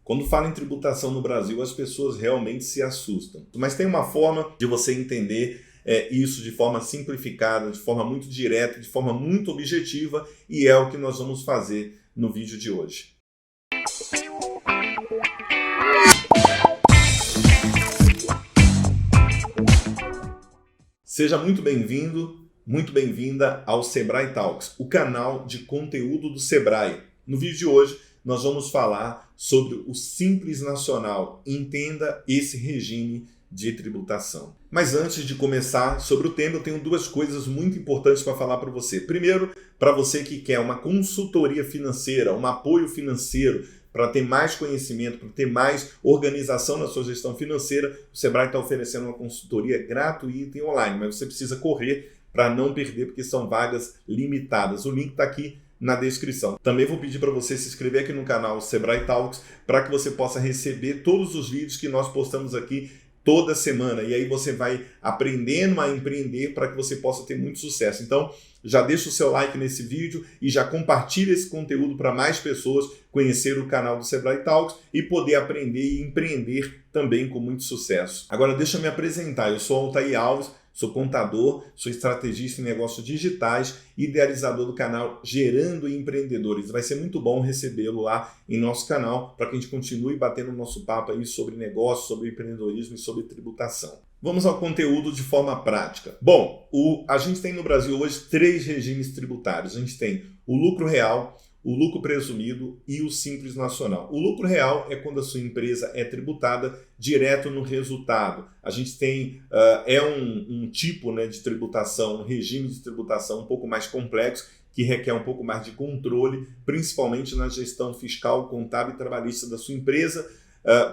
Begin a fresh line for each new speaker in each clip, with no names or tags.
Quando fala em tributação no Brasil, as pessoas realmente se assustam. Mas tem uma forma de você entender isso de forma simplificada, de forma muito direta, de forma muito objetiva, e é o que nós vamos fazer no vídeo de hoje. Seja muito bem-vindo, muito bem-vinda ao Sebrae Talks, o canal de conteúdo do Sebrae. No vídeo de hoje, nós vamos falar sobre o Simples Nacional. Entenda esse regime de tributação. Mas antes de começar sobre o tema, eu tenho duas coisas muito importantes para falar para você. Primeiro, para você que quer uma consultoria financeira, um apoio financeiro, para ter mais conhecimento, para ter mais organização na sua gestão financeira, o Sebrae está oferecendo uma consultoria gratuita e online, mas você precisa correr para não perder, porque são vagas limitadas. O link está aqui na descrição. Também vou pedir para você se inscrever aqui no canal Sebrae Talks, para que você possa receber todos os vídeos que nós postamos aqui toda semana, e aí você vai aprendendo a empreender para que você possa ter muito sucesso. Então, já deixa o seu like nesse vídeo e já compartilha esse conteúdo para mais pessoas conhecer o canal do Sebrae Talks e poder aprender e empreender também com muito sucesso. Agora, deixa eu me apresentar. Eu sou Altair Alves, sou contador, sou estrategista em negócios digitais, idealizador do canal Gerando Empreendedores. Vai ser muito bom recebê-lo lá em nosso canal para que a gente continue batendo o nosso papo aí sobre negócios, sobre empreendedorismo e sobre tributação. Vamos ao conteúdo de forma prática. Bom, a gente tem no Brasil hoje 3 regimes tributários. A gente tem o lucro real, o lucro presumido e o Simples Nacional. O lucro real é quando a sua empresa é tributada direto no resultado. A gente tem um tipo, né, de tributação, um regime de tributação um pouco mais complexo, que requer um pouco mais de controle, principalmente na gestão fiscal, contábil e trabalhista da sua empresa,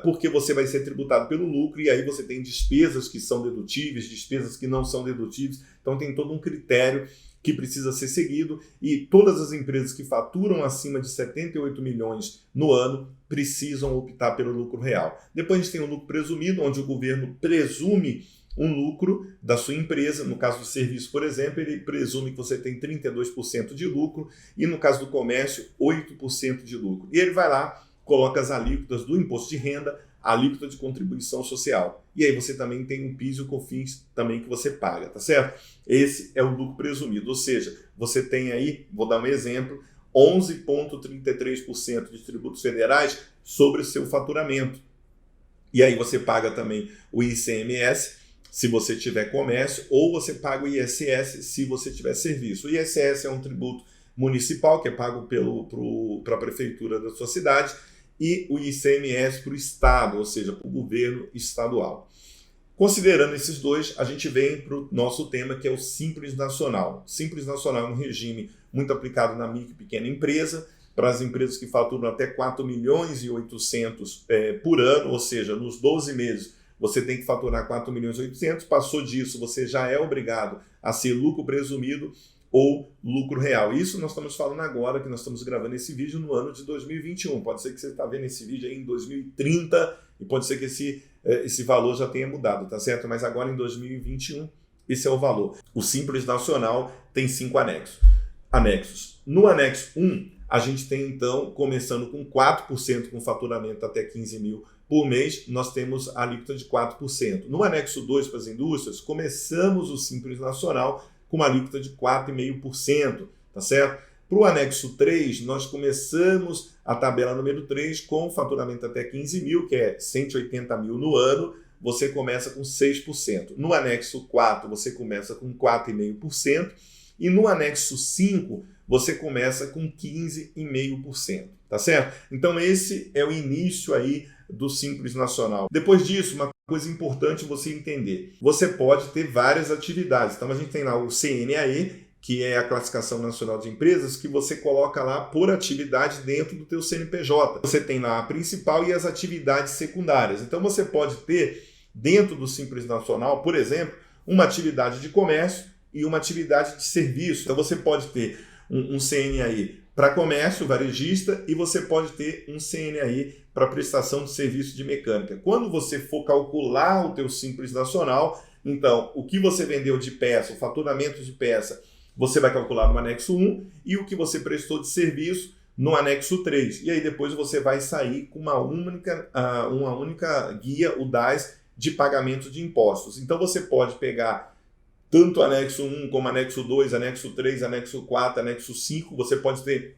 porque você vai ser tributado pelo lucro e aí você tem despesas que são dedutíveis, despesas que não são dedutíveis. Então tem todo um critério que precisa ser seguido, e todas as empresas que faturam acima de 78 milhões no ano precisam optar pelo lucro real. Depois a gente tem o lucro presumido, onde o governo presume um lucro da sua empresa. No caso do serviço, por exemplo, ele presume que você tem 32% de lucro e no caso do comércio, 8% de lucro. E ele vai lá, coloca as alíquotas do imposto de renda, a alíquota de contribuição social. E aí você também tem um PIS e o COFINS também que você paga, tá certo? Esse é o lucro presumido, ou seja, você tem aí, vou dar um exemplo, 11,33% de tributos federais sobre o seu faturamento. E aí você paga também o ICMS, se você tiver comércio, ou você paga o ISS se você tiver serviço. O ISS é um tributo municipal que é pago para a prefeitura da sua cidade, e o ICMS para o Estado, ou seja, para o governo estadual. Considerando esses dois, a gente vem para o nosso tema, que é o Simples Nacional. Simples Nacional é um regime muito aplicado na micro e pequena empresa, para as empresas que faturam até 4 milhões e 800 por ano, ou seja, nos 12 meses você tem que faturar 4 milhões e 800, passou disso você já é obrigado a ser lucro presumido ou lucro real. Isso nós estamos falando agora, que nós estamos gravando esse vídeo no ano de 2021. Pode ser que você está vendo esse vídeo aí em 2030 e pode ser que esse valor já tenha mudado, tá certo? Mas agora em 2021, esse é o valor. O Simples Nacional tem 5 anexos. No anexo 1, a gente tem então, começando com 4% com faturamento até 15 mil por mês, nós temos a alíquota de 4%. No anexo 2 para as indústrias, começamos o Simples Nacional com uma alíquota de 4,5%, tá certo? Para o anexo 3, nós começamos a tabela número 3 com faturamento até 15 mil, que é 180 mil no ano, você começa com 6%. No anexo 4, você começa com 4,5%, e no anexo 5, você começa com 15,5%, tá certo? Então esse é o início aí do Simples Nacional. Depois disso, uma coisa importante você entender. Você pode ter várias atividades. Então a gente tem lá o CNAE, que é a Classificação Nacional de Empresas, que você coloca lá por atividade dentro do teu CNPJ. Você tem lá a principal e as atividades secundárias. Então você pode ter dentro do Simples Nacional, por exemplo, uma atividade de comércio e uma atividade de serviço. Então você pode ter um CNAE para comércio, varejista, e você pode ter um CNAE para prestação de serviço de mecânica. Quando você for calcular o teu Simples Nacional, então, o que você vendeu de peça, o faturamento de peça, você vai calcular no anexo 1, e o que você prestou de serviço, no anexo 3. E aí depois você vai sair com uma única guia, o DAS, de pagamento de impostos. Então você pode pegar tanto anexo 1 como anexo 2, anexo 3, anexo 4, anexo 5, você pode ter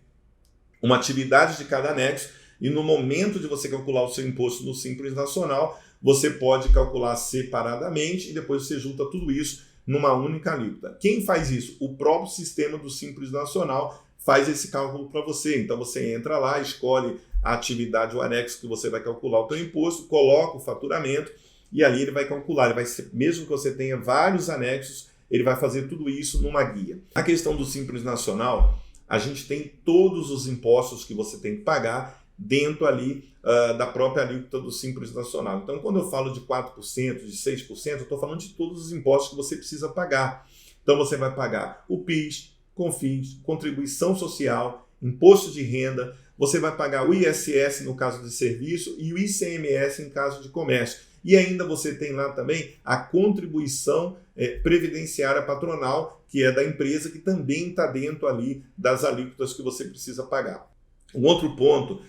uma atividade de cada anexo e no momento de você calcular o seu imposto no Simples Nacional, você pode calcular separadamente e depois você junta tudo isso numa única alíquota. Quem faz isso? O próprio sistema do Simples Nacional faz esse cálculo para você. Então você entra lá, escolhe a atividade, o anexo que você vai calcular o seu imposto, coloca o faturamento e ali ele vai calcular. Ele vai ser, mesmo que você tenha vários anexos, ele vai fazer tudo isso numa guia. A questão do Simples Nacional, a gente tem todos os impostos que você tem que pagar dentro ali da própria alíquota do Simples Nacional. Então, quando eu falo de 4%, de 6%, eu estou falando de todos os impostos que você precisa pagar. Então, você vai pagar o PIS, CONFINS, contribuição social, imposto de renda, você vai pagar o ISS no caso de serviço e o ICMS em caso de comércio. E ainda você tem lá também a contribuição previdenciária patronal, que é da empresa, que também está dentro ali das alíquotas que você precisa pagar. Um outro ponto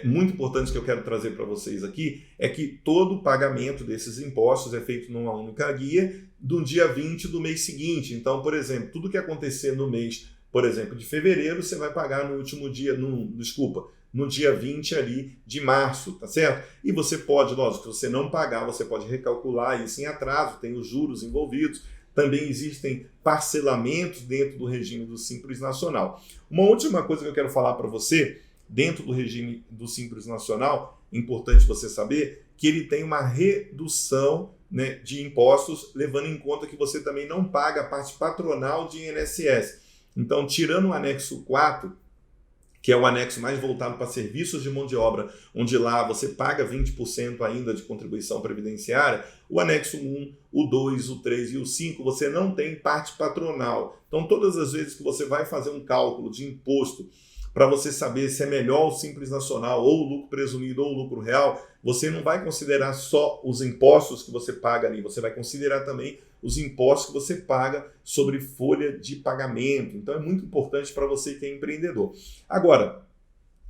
muito importante que eu quero trazer para vocês aqui é que todo o pagamento desses impostos é feito numa única guia do dia 20 do mês seguinte. Então, por exemplo, tudo que acontecer no mês, por exemplo, de fevereiro, você vai pagar no último dia, no dia 20 ali de março, tá certo? E você pode, lógico, se você não pagar, você pode recalcular isso em atraso, tem os juros envolvidos. Também existem parcelamentos dentro do regime do Simples Nacional. Uma última coisa que eu quero falar para você, dentro do regime do Simples Nacional, importante você saber que ele tem uma redução, né, de impostos, levando em conta que você também não paga a parte patronal de INSS. Então, tirando o anexo 4, que é o anexo mais voltado para serviços de mão de obra, onde lá você paga 20% ainda de contribuição previdenciária, o anexo 1, o 2, o 3 e o 5, você não tem parte patronal. Então, todas as vezes que você vai fazer um cálculo de imposto para você saber se é melhor o Simples Nacional ou o lucro presumido ou o lucro real, você não vai considerar só os impostos que você paga ali, você vai considerar também os impostos que você paga sobre folha de pagamento. Então é muito importante para você que é empreendedor. Agora,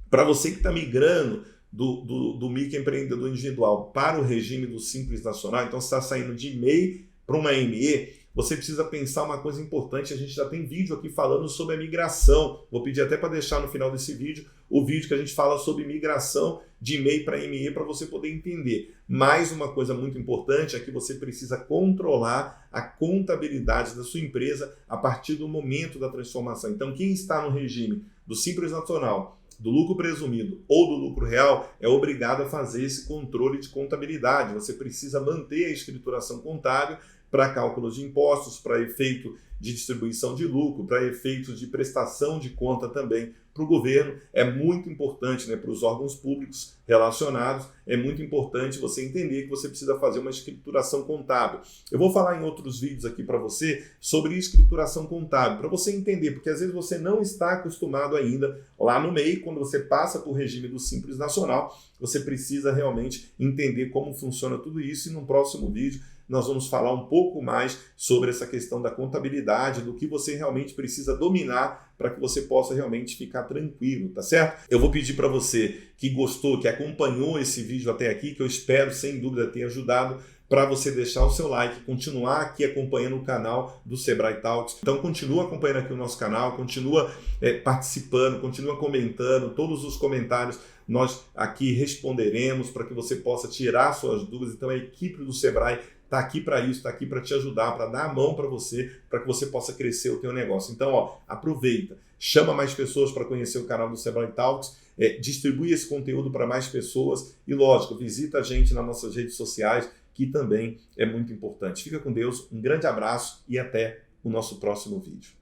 para você que está migrando do microempreendedor individual para o regime do Simples Nacional, então você está saindo de MEI para uma ME, você precisa pensar uma coisa importante. A gente já tem vídeo aqui falando sobre a migração. Vou pedir até para deixar no final desse vídeo o vídeo que a gente fala sobre migração de MEI para ME para você poder entender. Mais uma coisa muito importante é que você precisa controlar a contabilidade da sua empresa a partir do momento da transformação. Então, quem está no regime do Simples Nacional, do lucro presumido ou do lucro real, é obrigado a fazer esse controle de contabilidade. Você precisa manter a escrituração contábil para cálculos de impostos, para efeito de distribuição de lucro, para efeitos de prestação de conta também para o governo. É muito importante, né, para os órgãos públicos relacionados, é muito importante você entender que você precisa fazer uma escrituração contábil. Eu vou falar em outros vídeos aqui para você sobre escrituração contábil, para você entender, porque às vezes você não está acostumado ainda lá no MEI, quando você passa por regime do Simples Nacional, você precisa realmente entender como funciona tudo isso, e no próximo vídeo nós vamos falar um pouco mais sobre essa questão da contabilidade, do que você realmente precisa dominar para que você possa realmente ficar tranquilo, tá certo? Eu vou pedir para você que gostou, que acompanhou esse vídeo até aqui, que eu espero sem dúvida ter ajudado, para você deixar o seu like, continuar aqui acompanhando o canal do Sebrae Talks. Então continua acompanhando aqui o nosso canal, continua participando, continua comentando, todos os comentários nós aqui responderemos para que você possa tirar suas dúvidas. Então a equipe do Sebrae está aqui para isso, está aqui para te ajudar, para dar a mão para que você possa crescer o teu negócio. Então, aproveita, chama mais pessoas para conhecer o canal do Sebrae Talks, distribui esse conteúdo para mais pessoas e, lógico, visita a gente nas nossas redes sociais, que também é muito importante. Fica com Deus, um grande abraço e até o nosso próximo vídeo.